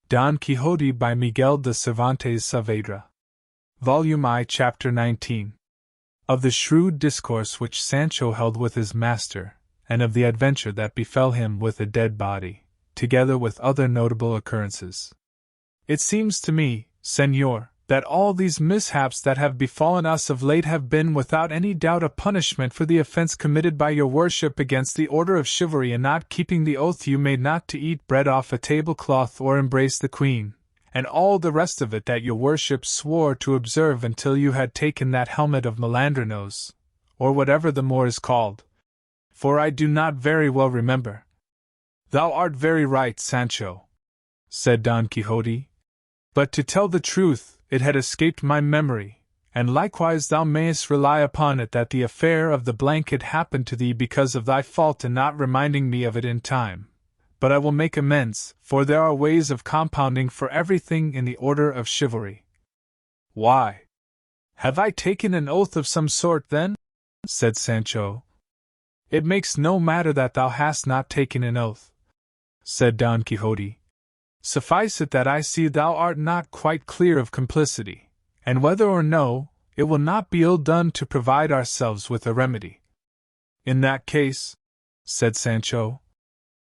Don Quixote by Miguel de Cervantes Saavedra. Volume I, Chapter 19. Of the shrewd discourse which Sancho held with his master, and of the adventure that befell him with a dead body, together with other notable occurrences. It seems to me, Señor, that all these mishaps that have befallen us of late have been without any doubt a punishment for the offense committed by your worship against the order of chivalry in not keeping the oath you made not to eat bread off a tablecloth or embrace the queen, and all the rest of it that your worship swore to observe until you had taken that helmet of Malandrinos, or whatever the more is called. For I do not very well remember. Thou art very right, Sancho, said Don Quixote. But to tell the truth, it had escaped my memory, and likewise thou mayest rely upon it that the affair of the blanket happened to thee because of thy fault in not reminding me of it in time. But I will make amends, for there are ways of compounding for everything in the order of chivalry. Why? Have I taken an oath of some sort, then? Said Sancho. It makes no matter that thou hast not taken an oath, said Don Quixote. Suffice it that I see thou art not quite clear of complicity, and whether or no, it will not be ill done to provide ourselves with a remedy. In that case, said Sancho,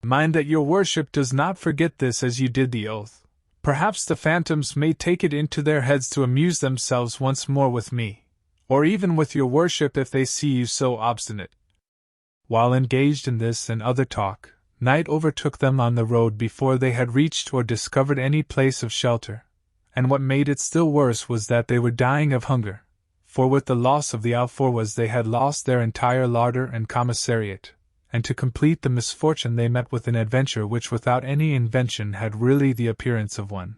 mind that your worship does not forget this as you did the oath. Perhaps the phantoms may take it into their heads to amuse themselves once more with me, or even with your worship if they see you so obstinate. While engaged in this and other talk, night overtook them on the road before they had reached or discovered any place of shelter, and what made it still worse was that they were dying of hunger, for with the loss of the alforjas they had lost their entire larder and commissariat, and to complete the misfortune they met with an adventure which without any invention had really the appearance of one.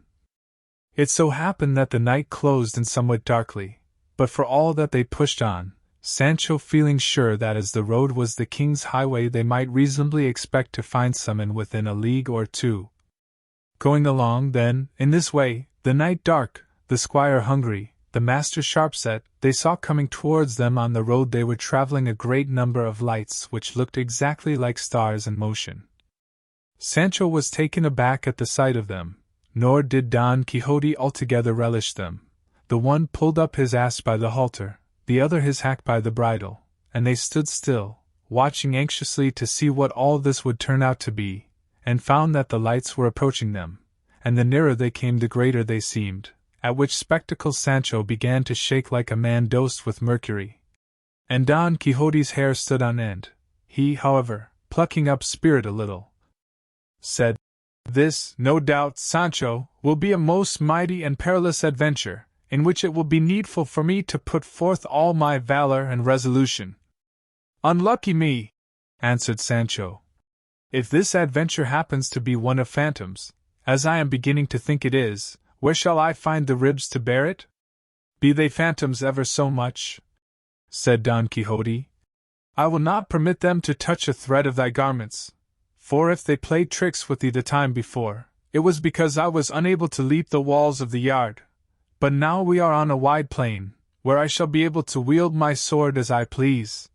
It so happened that the night closed in somewhat darkly, but for all that they pushed on, Sancho feeling sure that as the road was the king's highway they might reasonably expect to find someone within a league or two. Going along, then, in this way, the night dark, the squire hungry, the master sharp-set, they saw coming towards them on the road they were travelling a great number of lights which looked exactly like stars in motion. Sancho was taken aback at the sight of them, nor did Don Quixote altogether relish them. The one pulled up his ass by the halter, the other his hack by the bridle, and they stood still, watching anxiously to see what all this would turn out to be, and found that the lights were approaching them, and the nearer they came the greater they seemed, at which spectacle Sancho began to shake like a man dosed with mercury. And Don Quixote's hair stood on end. He, however, plucking up spirit a little, said, "This, no doubt, Sancho, will be a most mighty and perilous adventure, in which it will be needful for me to put forth all my valor and resolution." "Unlucky me," answered Sancho. "If this adventure happens to be one of phantoms, as I am beginning to think it is, where shall I find the ribs to bear it? Be they phantoms ever so much," said Don Quixote, "I will not permit them to touch a thread of thy garments, for if they played tricks with thee the time before, it was because I was unable to leap the walls of the yard. But now we are on a wide plain, where I shall be able to wield my sword as I please."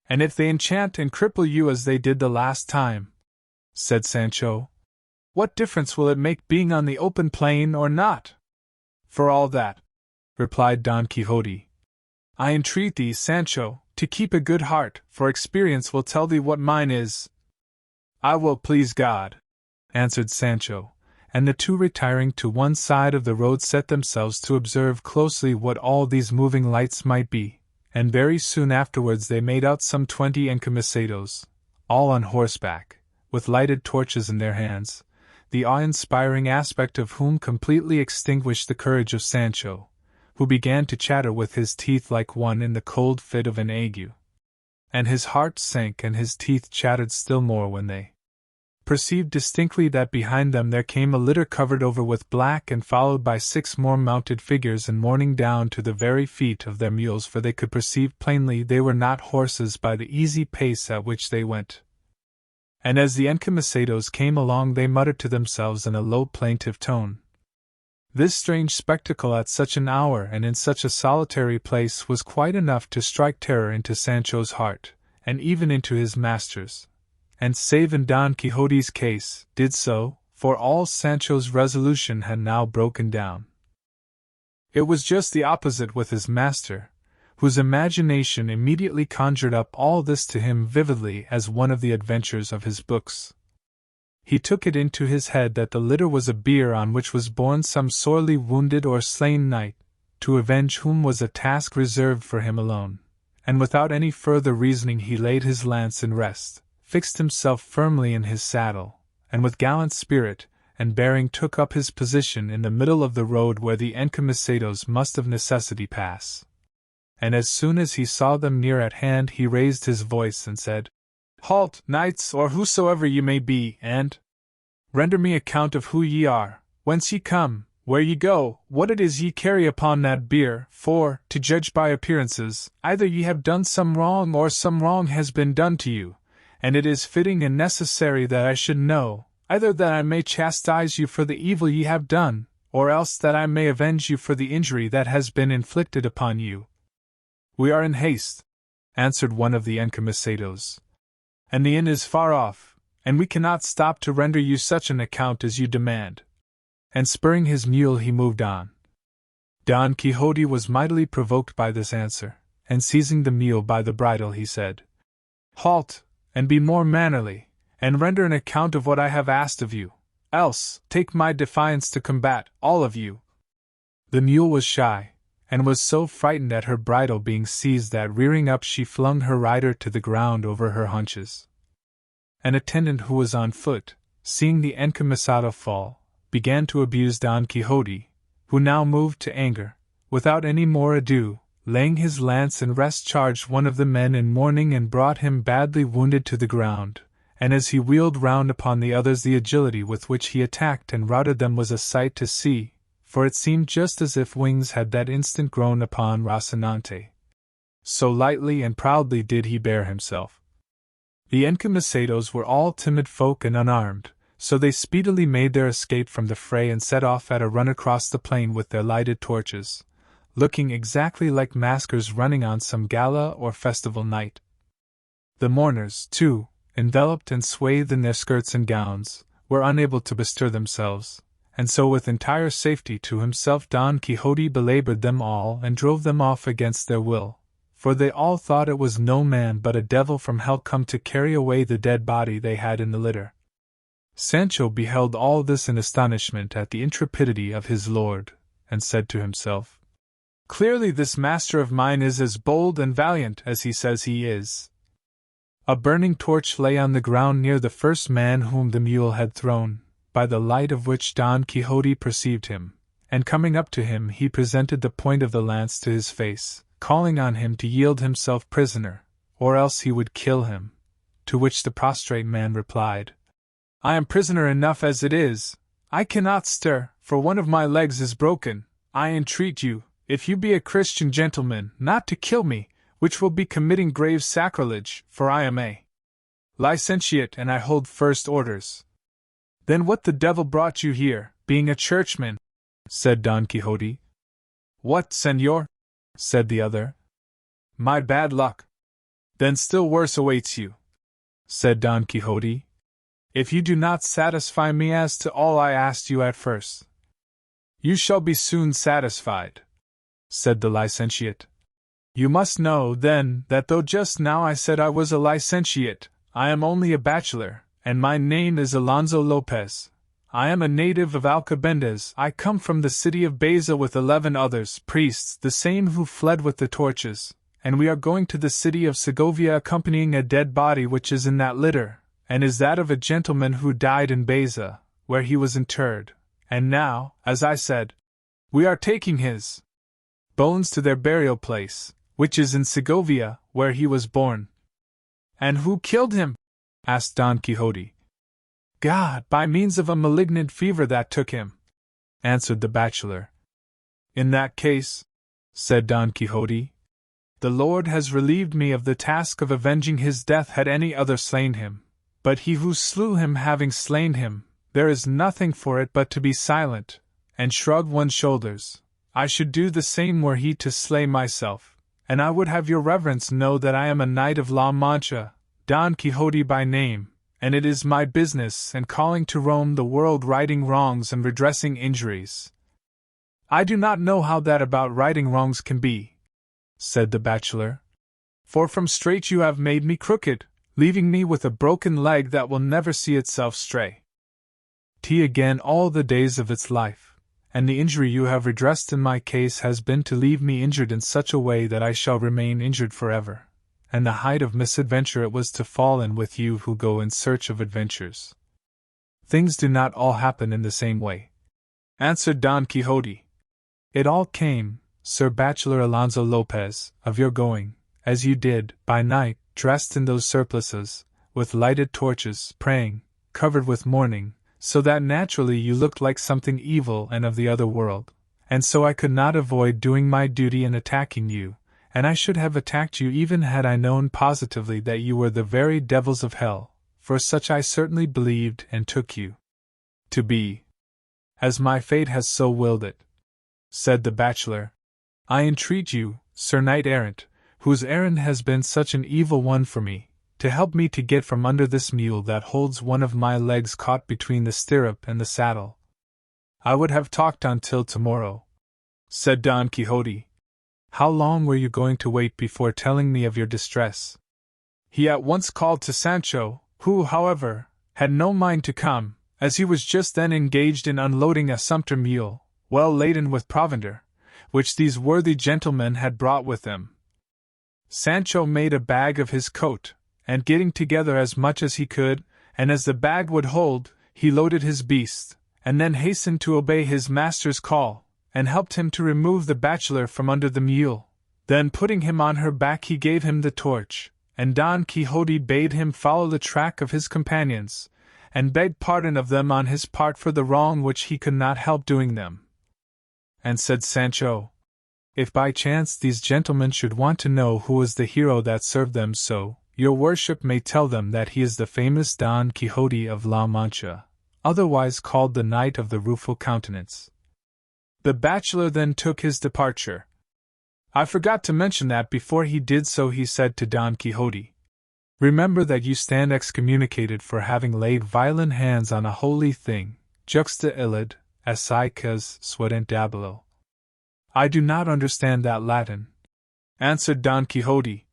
"And if they enchant and cripple you as they did the last time," said Sancho, "what difference will it make being on the open plain or not?" "For all that," replied Don Quixote, "I entreat thee, Sancho, to keep a good heart, for experience will tell thee what mine is." "I will, please God," answered Sancho. And the two retiring to one side of the road set themselves to observe closely what all these moving lights might be, and very soon afterwards they made out some 20 encamisados, all on horseback, with lighted torches in their hands, the awe-inspiring aspect of whom completely extinguished the courage of Sancho, who began to chatter with his teeth like one in the cold fit of an ague. And his heart sank and his teeth chattered still more when they perceived distinctly that behind them there came a litter covered over with black and followed by 6 more mounted figures in mourning down to the very feet of their mules, for they could perceive plainly they were not horses by the easy pace at which they went. And as the encamisados came along they muttered to themselves in a low plaintive tone. This strange spectacle at such an hour and in such a solitary place was quite enough to strike terror into Sancho's heart, and even into his master's. And save in Don Quixote's case, did so, for all Sancho's resolution had now broken down. It was just the opposite with his master, whose imagination immediately conjured up all this to him vividly as one of the adventures of his books. He took it into his head that the litter was a bier on which was borne some sorely wounded or slain knight, to avenge whom was a task reserved for him alone, and without any further reasoning he laid his lance in rest, fixed himself firmly in his saddle, and with gallant spirit and bearing took up his position in the middle of the road where the encamisados must of necessity pass. And as soon as he saw them near at hand he raised his voice and said, "Halt, knights, or whosoever ye may be, and render me account of who ye are, whence ye come, where ye go, what it is ye carry upon that bier, for, to judge by appearances, either ye have done some wrong or some wrong has been done to you, and it is fitting and necessary that I should know, either that I may chastise you for the evil ye have done, or else that I may avenge you for the injury that has been inflicted upon you." "We are in haste," answered one of the encamisados, "and the inn is far off, and we cannot stop to render you such an account as you demand." And spurring his mule he moved on. Don Quixote was mightily provoked by this answer, and seizing the mule by the bridle he said, "Halt, and be more mannerly, and render an account of what I have asked of you, else take my defiance to combat, all of you." The mule was shy, and was so frightened at her bridle being seized that rearing up she flung her rider to the ground over her haunches. An attendant who was on foot, seeing the encamisado fall, began to abuse Don Quixote, who now moved to anger, without any more ado, laying his lance in rest charged one of the men in mourning and brought him badly wounded to the ground, and as he wheeled round upon the others the agility with which he attacked and routed them was a sight to see, for it seemed just as if wings had that instant grown upon Rocinante. So lightly and proudly did he bear himself. The encamisados were all timid folk and unarmed, so they speedily made their escape from the fray and set off at a run across the plain with their lighted torches, looking exactly like maskers running on some gala or festival night. The mourners, too, enveloped and swathed in their skirts and gowns, were unable to bestir themselves, and so with entire safety to himself Don Quixote belabored them all and drove them off against their will, for they all thought it was no man but a devil from hell come to carry away the dead body they had in the litter. Sancho beheld all this in astonishment at the intrepidity of his lord, and said to himself, "Clearly this master of mine is as bold and valiant as he says he is." A burning torch lay on the ground near the first man whom the mule had thrown, by the light of which Don Quixote perceived him, and coming up to him he presented the point of the lance to his face, calling on him to yield himself prisoner, or else he would kill him, to which the prostrate man replied, "I am prisoner enough as it is, I cannot stir, for one of my legs is broken. I entreat you, if you be a Christian gentleman, not to kill me, which will be committing grave sacrilege, for I am a licentiate and I hold first orders." "Then what the devil brought you here, being a churchman?" said Don Quixote. "What, señor?" said the other. "My bad luck." "Then still worse awaits you," said Don Quixote, "if you do not satisfy me as to all I asked you at first." "You shall be soon satisfied," said the licentiate. "You must know, then, that though just now I said I was a licentiate, I am only a bachelor, and my name is Alonso Lopez. I am a native of Alcobendas. I come from the city of Baeza with 11 others, priests, the same who fled with the torches, and we are going to the city of Segovia accompanying a dead body which is in that litter, and is that of a gentleman who died in Baeza, where he was interred, and now, as I said, we are taking his bones to their burial place, which is in Segovia, where he was born." "And who killed him?" asked Don Quixote. "God, by means of a malignant fever that took him," answered the bachelor. "In that case," said Don Quixote, "the Lord has relieved me of the task of avenging his death had any other slain him, but he who slew him having slain him, there is nothing for it but to be silent, and shrug one's shoulders. I should do the same were he to slay myself, and I would have your reverence know that I am a knight of La Mancha, Don Quixote by name, and it is my business and calling to roam the world righting wrongs and redressing injuries. I do not know how that about righting wrongs can be, said the bachelor, for from straight you have made me crooked, leaving me with a broken leg that will never see itself stray. Again all the days of its life, and the injury you have redressed in my case has been to leave me injured in such a way that I shall remain injured forever, and the height of misadventure it was to fall in with you who go in search of adventures. Things do not all happen in the same way, answered Don Quixote. It all came, Sir Bachelor Alonso Lopez, of your going, as you did, by night, dressed in those surplices, with lighted torches, praying, covered with mourning, so that naturally you looked like something evil and of the other world, and so I could not avoid doing my duty in attacking you, and I should have attacked you even had I known positively that you were the very devils of hell, for such I certainly believed and took you to be, as my fate has so willed it, said the bachelor. I entreat you, Sir Knight-errant, whose errand has been such an evil one for me, to help me to get from under this mule that holds one of my legs caught between the stirrup and the saddle. I would have talked on till tomorrow, said Don Quixote. How long were you going to wait before telling me of your distress? He at once called to Sancho, who, however, had no mind to come, as he was just then engaged in unloading a sumpter mule, well laden with provender, which these worthy gentlemen had brought with them. Sancho made a bag of his coat, and getting together as much as he could, and as the bag would hold, he loaded his beast, and then hastened to obey his master's call, and helped him to remove the bachelor from under the mule. Then putting him on her back he gave him the torch, and Don Quixote bade him follow the track of his companions, and begged pardon of them on his part for the wrong which he could not help doing them. And said Sancho, if by chance these gentlemen should want to know who was the hero that served them so, your worship may tell them that he is the famous Don Quixote of La Mancha, otherwise called the Knight of the Rueful Countenance. The bachelor then took his departure. I forgot to mention that before he did so he said to Don Quixote, remember that you stand excommunicated for having laid violent hands on a holy thing, juxta illud, asicas suadent dabilo. I do not understand that Latin, answered Don Quixote,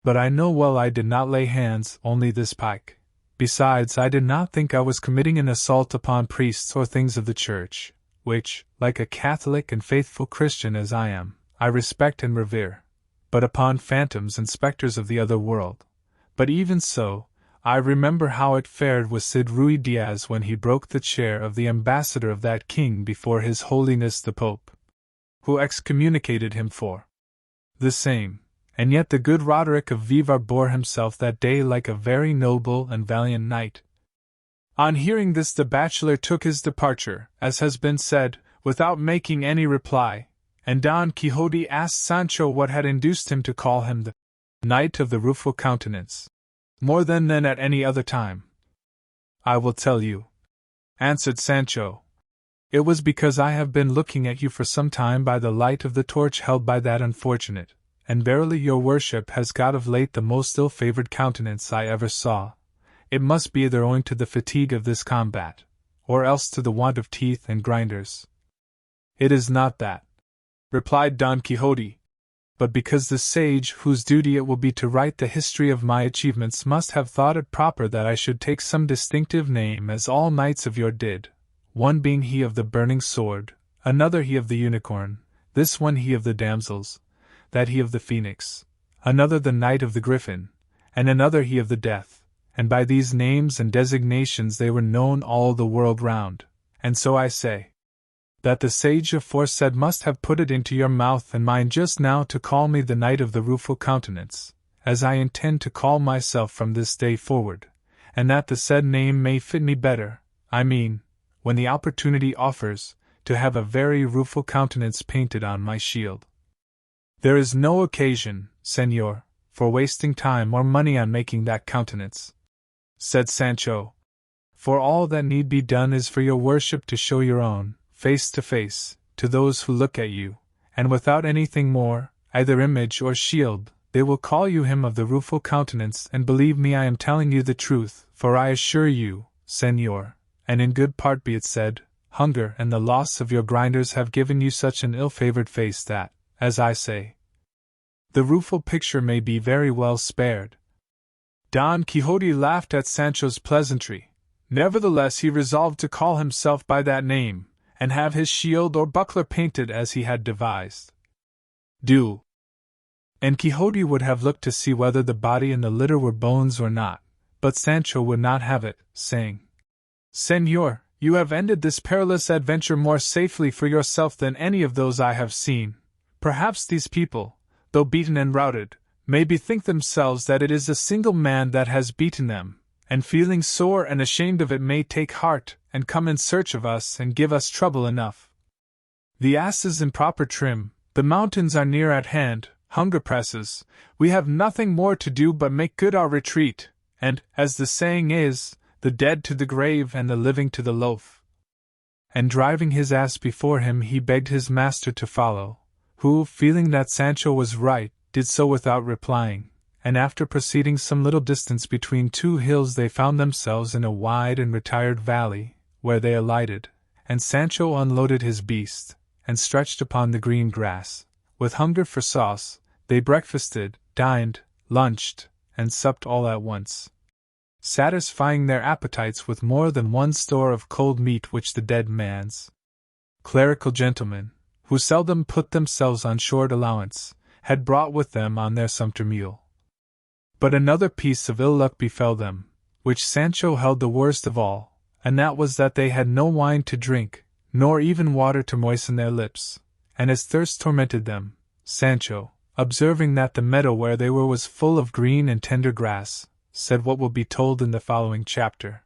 but I know well I did not lay hands, only this pike. Besides, I did not think I was committing an assault upon priests or things of the church, which, like a Catholic and faithful Christian as I am, I respect and revere, but upon phantoms and spectres of the other world. But even so, I remember how it fared with Cid Ruy Diaz when he broke the chair of the ambassador of that king before His Holiness the Pope, who excommunicated him for the same, and yet the good Roderick of Vivar bore himself that day like a very noble and valiant knight. On hearing this the bachelor took his departure, as has been said, without making any reply, and Don Quixote asked Sancho what had induced him to call him the Knight of the Rueful Countenance, more than at any other time. I will tell you, answered Sancho. It was because I have been looking at you for some time by the light of the torch held by that unfortunate, and verily your worship has got of late the most ill-favoured countenance I ever saw. It must be either owing to the fatigue of this combat, or else to the want of teeth and grinders. It is not that, replied Don Quixote, but because the sage whose duty it will be to write the history of my achievements must have thought it proper that I should take some distinctive name as all knights of yore did, one being he of the burning sword, another he of the unicorn, this one he of the damsels, that he of the phoenix, another the knight of the griffin, and another he of the death, and by these names and designations they were known all the world round, and so I say, that the sage aforesaid must have put it into your mouth and mine just now to call me the Knight of the Rueful Countenance, as I intend to call myself from this day forward, and that the said name may fit me better, I mean, when the opportunity offers, to have a very rueful countenance painted on my shield. There is no occasion, señor, for wasting time or money on making that countenance, said Sancho, for all that need be done is for your worship to show your own, face to face, to those who look at you, and without anything more, either image or shield, they will call you him of the rueful countenance, and believe me, I am telling you the truth, for I assure you, Señor, and in good part be it said, hunger and the loss of your grinders have given you such an ill-favored face that, as I say, the rueful picture may be very well spared. Don Quixote laughed at Sancho's pleasantry. Nevertheless, he resolved to call himself by that name, and have his shield or buckler painted as he had devised. Do. And Quixote would have looked to see whether the body in the litter were bones or not, but Sancho would not have it, saying, Señor, you have ended this perilous adventure more safely for yourself than any of those I have seen. Perhaps these people, though beaten and routed, may bethink themselves that it is a single man that has beaten them, and feeling sore and ashamed of it may take heart, and come in search of us and give us trouble enough. The ass is in proper trim, the mountains are near at hand, hunger presses, we have nothing more to do but make good our retreat, and, as the saying is, the dead to the grave and the living to the loaf. And driving his ass before him, he begged his master to follow, who, feeling that Sancho was right, did so without replying, and after proceeding some little distance between two hills they found themselves in a wide and retired valley, where they alighted, and Sancho unloaded his beast, and stretched upon the green grass. With hunger for sauce, they breakfasted, dined, lunched, and supped all at once, satisfying their appetites with more than one store of cold meat which the dead man's clerical gentlemen, who seldom put themselves on short allowance, had brought with them on their sumpter mule. But another piece of ill luck befell them, which Sancho held the worst of all, and that was that they had no wine to drink, nor even water to moisten their lips, and as thirst tormented them, Sancho, observing that the meadow where they were was full of green and tender grass, said what will be told in the following chapter.